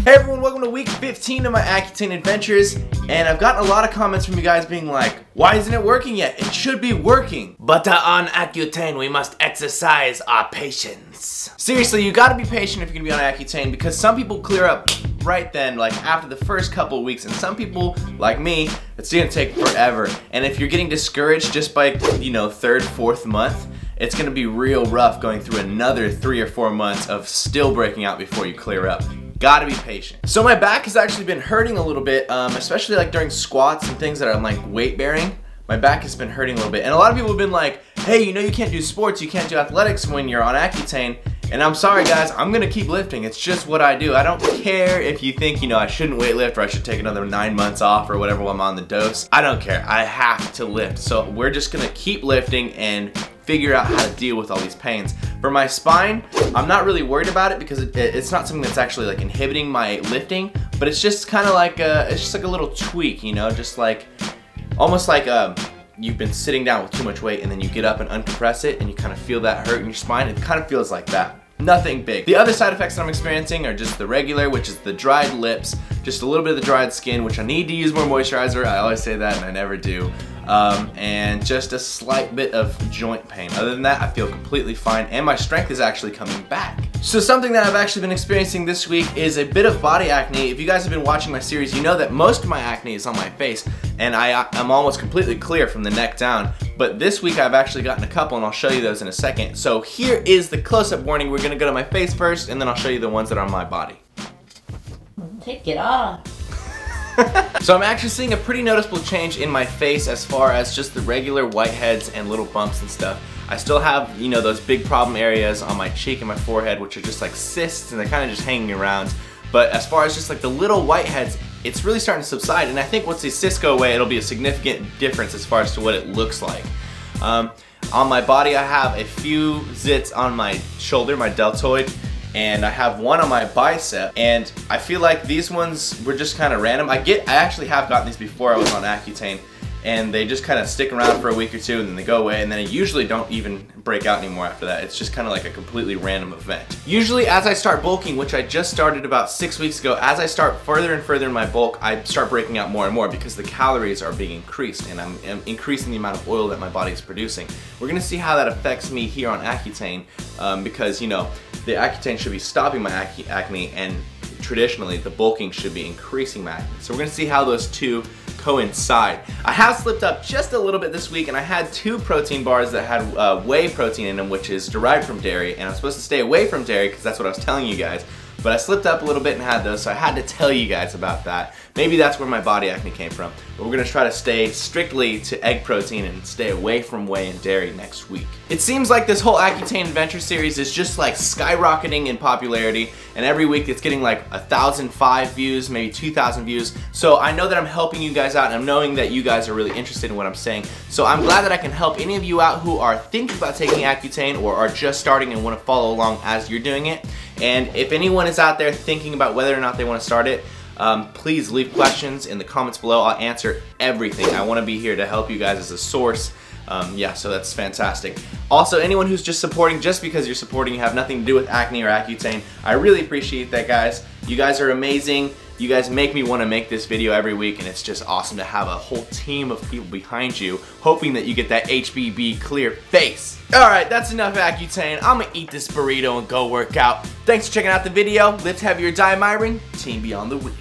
Hey everyone, welcome to week 15 of my Accutane adventures, and I've gotten a lot of comments from you guys being like, why isn't it working yet? It should be working. But on Accutane, we must exercise our patience. Seriously, you gotta be patient if you're gonna be on Accutane, because some people clear up right then, like after the first couple of weeks, and some people, like me, it's gonna take forever. And if you're getting discouraged just by, you know, third, fourth month, it's gonna be real rough going through another 3 or 4 months of still breaking out before you clear up. Gotta be patient. So my back has actually been hurting a little bit, especially like during squats and things that I'm like weight bearing. My back has been hurting a little bit. And a lot of people have been like, hey, you know you can't do sports, you can't do athletics when you're on Accutane. And I'm sorry guys, I'm gonna keep lifting. It's just what I do. I don't care if you think, you know, I shouldn't weight lift or I should take another 9 months off or whatever while I'm on the dose. I don't care, I have to lift. So we're just gonna keep lifting and figure out how to deal with all these pains. For my spine, I'm not really worried about it because it's not something that's actually like inhibiting my lifting, but it's just kind of like it's just like a little tweak, you know, just like almost like you've been sitting down with too much weight and then you get up and uncompress it and you kind of feel that hurt in your spine. It kind of feels like that. Nothing big. The other side effects that I'm experiencing are just the regular, which is the dried lips, just a little bit of the dried skin, which I need to use more moisturizer. I always say that and I never do. And just a slight bit of joint pain. Other than that, I feel completely fine and my strength is actually coming back. So something that I've actually been experiencing this week is a bit of body acne. If you guys have been watching my series, you know that most of my acne is on my face and I'm almost completely clear from the neck down. But this week I've actually gotten a couple and I'll show you those in a second. So here is the close-up warning. We're gonna go to my face first and then I'll show you the ones that are on my body. Take it off. So I'm actually seeing a pretty noticeable change in my face as far as just the regular whiteheads and little bumps and stuff. I still have, you know, those big problem areas on my cheek and my forehead, which are just like cysts and they're kind of just hanging around. But as far as just like the little whiteheads, it's really starting to subside, and I think once these cysts go away, it'll be a significant difference as far as to what it looks like. On my body, I have a few zits on my shoulder, my deltoid, and I have one on my bicep, and I feel like these ones were just kind of random. I actually have gotten these before I was on Accutane, and they just kind of stick around for a week or two and then they go away, and then they usually don't even break out anymore after that. It's just kind of like a completely random event. Usually as I start bulking, which I just started about 6 weeks ago, as I start further and further in my bulk, I start breaking out more and more because the calories are being increased and I'm increasing the amount of oil that my body is producing. We're gonna see how that affects me here on Accutane because, you know, the Accutane should be stopping my acne and traditionally the bulking should be increasing my acne. So we're gonna see how those two coincide. I have slipped up just a little bit this week and I had 2 protein bars that had whey protein in them, which is derived from dairy, and I'm supposed to stay away from dairy because that's what I was telling you guys. But I slipped up a little bit and had those, so I had to tell you guys about that. Maybe that's where my body acne came from. But we're gonna try to stay strictly to egg protein and stay away from whey and dairy next week. It seems like this whole Accutane adventure series is just like skyrocketing in popularity, and every week it's getting like 1,005 views, maybe 2,000 views. So I know that I'm helping you guys out and I'm knowing that you guys are really interested in what I'm saying. So I'm glad that I can help any of you out who are thinking about taking Accutane or are just starting and want to follow along as you're doing it. And if anyone is out there thinking about whether or not they want to start it, please leave questions in the comments below. I'll answer everything. I want to be here to help you guys as a source. Yeah, so that's fantastic. Also, anyone who's just supporting just because you're supporting, you have nothing to do with acne or Accutane, I really appreciate that, guys. You guys are amazing. You guys make me want to make this video every week, and it's just awesome to have a whole team of people behind you hoping that you get that HBB clear face. Alright, that's enough Accutane. I'm gonna eat this burrito and go work out. Thanks for checking out the video. Lift heavy or die, MIRIN. Team Beyond the Week.